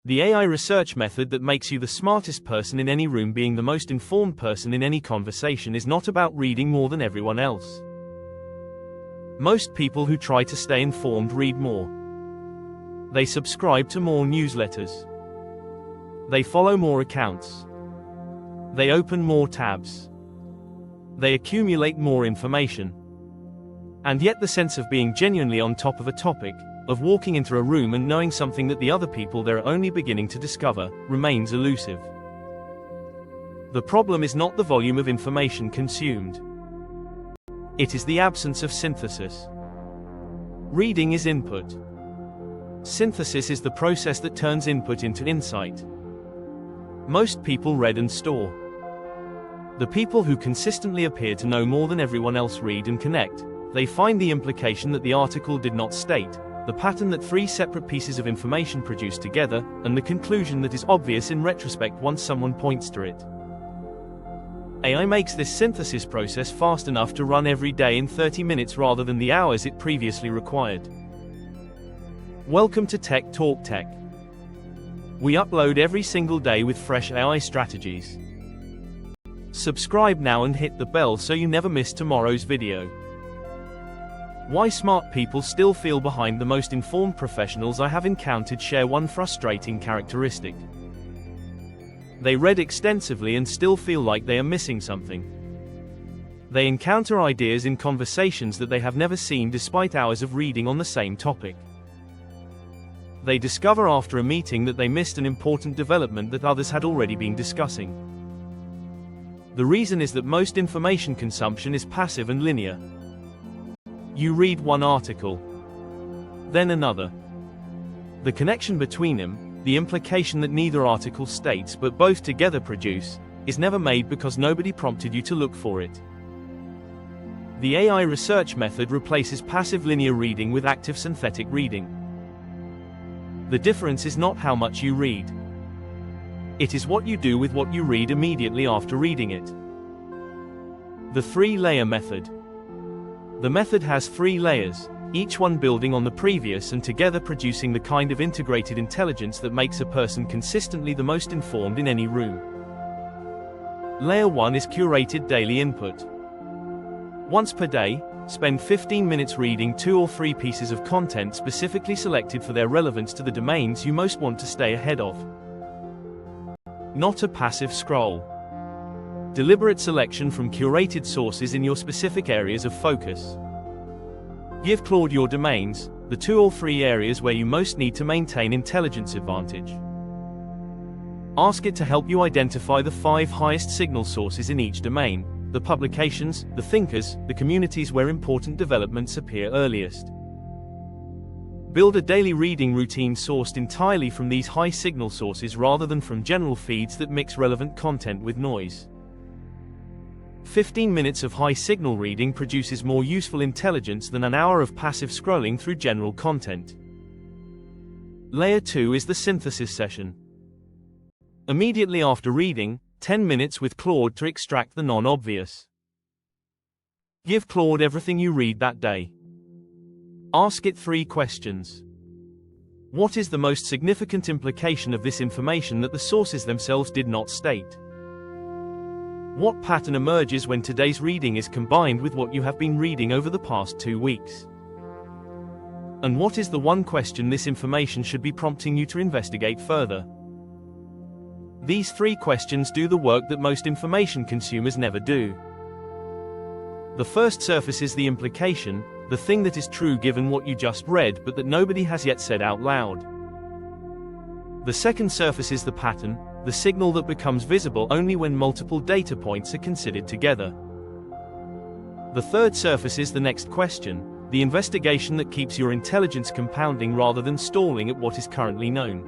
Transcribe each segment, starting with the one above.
The AI research method that makes you the smartest person in any room being the most informed person in any conversation is not about reading more than everyone else. Most people who try to stay informed read more. They subscribe to more newsletters. They follow more accounts. They open more tabs. They accumulate more information. And yet the sense of being genuinely on top of a topic, of walking into a room and knowing something that the other people there are only beginning to discover, remains elusive. The problem is not the volume of information consumed. It is the absence of synthesis. Reading is input. Synthesis is the process that turns input into insight. Most people read and store. The people who consistently appear to know more than everyone else read and connect. They find the implication that the article did not state, the pattern that three separate pieces of information produce together, and the conclusion that is obvious in retrospect once someone points to it. AI makes this synthesis process fast enough to run every day in 30 minutes rather than the hours it previously required. Welcome to Tech Talk Tech. We upload every single day with fresh AI strategies. Subscribe now and hit the bell so you never miss tomorrow's video. Why smart people still feel behind. The most informed professionals I have encountered share one frustrating characteristic. They read extensively and still feel like they are missing something. They encounter ideas in conversations that they have never seen despite hours of reading on the same topic. They discover after a meeting that they missed an important development that others had already been discussing. The reason is that most information consumption is passive and linear. You read one article, then another. The connection between them, the implication that neither article states but both together produce, is never made because nobody prompted you to look for it. The AI research method replaces passive linear reading with active synthetic reading. The difference is not how much you read. It is what you do with what you read immediately after reading it. The three-layer method. The method has 3 layers, each one building on the previous and together producing the kind of integrated intelligence that makes a person consistently the most informed in any room. Layer 1 is curated daily input. Once per day, spend 15 minutes reading 2 or 3 pieces of content specifically selected for their relevance to the domains you most want to stay ahead of. Not a passive scroll. Deliberate selection from curated sources in your specific areas of focus. Give Claude your domains, the 2 or 3 areas where you most need to maintain intelligence advantage. Ask it to help you identify the 5 highest signal sources in each domain, the publications, the thinkers, the communities where important developments appear earliest. Build a daily reading routine sourced entirely from these high signal sources rather than from general feeds that mix relevant content with noise. 15 minutes of high-signal reading produces more useful intelligence than an hour of passive scrolling through general content. Layer 2 is the synthesis session. Immediately after reading, 10 minutes with Claude to extract the non-obvious. Give Claude everything you read that day. Ask it 3 questions. What is the most significant implication of this information that the sources themselves did not state? What pattern emerges when today's reading is combined with what you have been reading over the past 2 weeks? And what is the one question this information should be prompting you to investigate further? These 3 questions do the work that most information consumers never do. The first surfaces the implication, the thing that is true given what you just read but that nobody has yet said out loud. The second surfaces the pattern, the signal that becomes visible only when multiple data points are considered together. The third surfaces the next question, the investigation that keeps your intelligence compounding rather than stalling at what is currently known.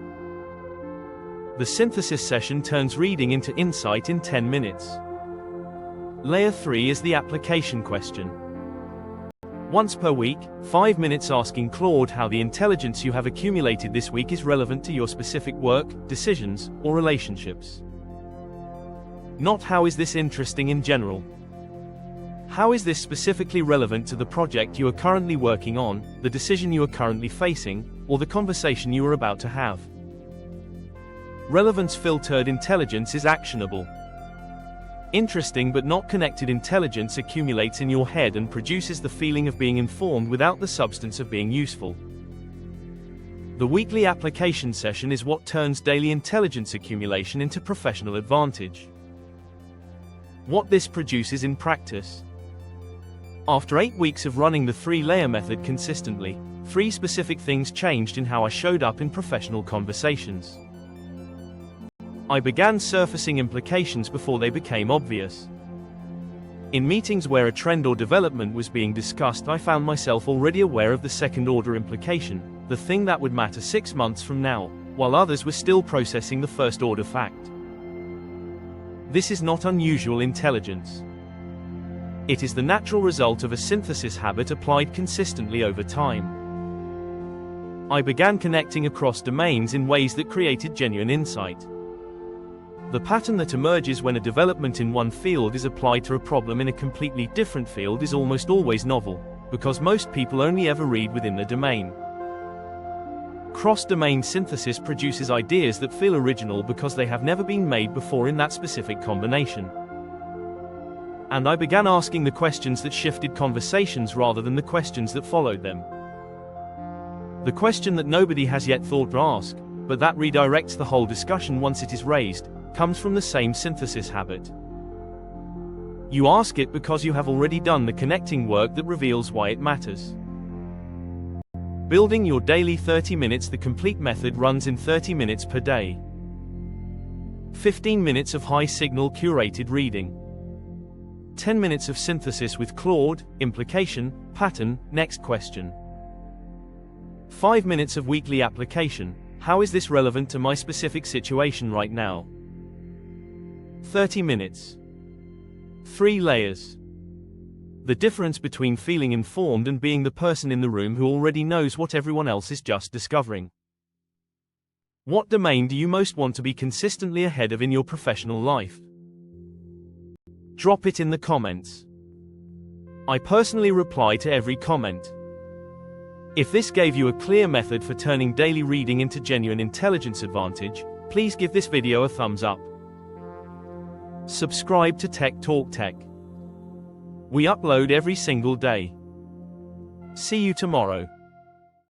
The synthesis session turns reading into insight in 10 minutes. Layer 3 is the application question. Once per week, 5 minutes asking Claude how the intelligence you have accumulated this week is relevant to your specific work, decisions, or relationships. Not how is this interesting in general. How is this specifically relevant to the project you are currently working on, the decision you are currently facing, or the conversation you are about to have? Relevance-filtered intelligence is actionable. Interesting but not connected intelligence accumulates in your head and produces the feeling of being informed without the substance of being useful. The weekly application session is what turns daily intelligence accumulation into professional advantage. What this produces in practice. After 8 weeks of running the 3-layer method consistently, 3 specific things changed in how I showed up in professional conversations. I began surfacing implications before they became obvious. In meetings where a trend or development was being discussed, I found myself already aware of the second-order implication, the thing that would matter 6 months from now, while others were still processing the first-order fact. This is not unusual intelligence. It is the natural result of a synthesis habit applied consistently over time. I began connecting across domains in ways that created genuine insight. The pattern that emerges when a development in one field is applied to a problem in a completely different field is almost always novel, because most people only ever read within the domain. Cross-domain synthesis produces ideas that feel original because they have never been made before in that specific combination. And I began asking the questions that shifted conversations rather than the questions that followed them. The question that nobody has yet thought to ask, but that redirects the whole discussion once it is raised, comes from the same synthesis habit. You ask it because you have already done the connecting work that reveals why it matters. Building your daily 30 minutes. The complete method runs in 30 minutes per day. 15 minutes of high-signal curated reading. 10 minutes of synthesis with Claude, implication, pattern, next question. 5 minutes of weekly application. How is this relevant to my specific situation right now? 30 minutes. 3 layers. The difference between feeling informed and being the person in the room who already knows what everyone else is just discovering. What domain do you most want to be consistently ahead of in your professional life? Drop it in the comments. I personally reply to every comment. If this gave you a clear method for turning daily reading into genuine intelligence advantage, please give this video a thumbs up. Subscribe to Tech Talk Tech. We upload every single day. See you tomorrow.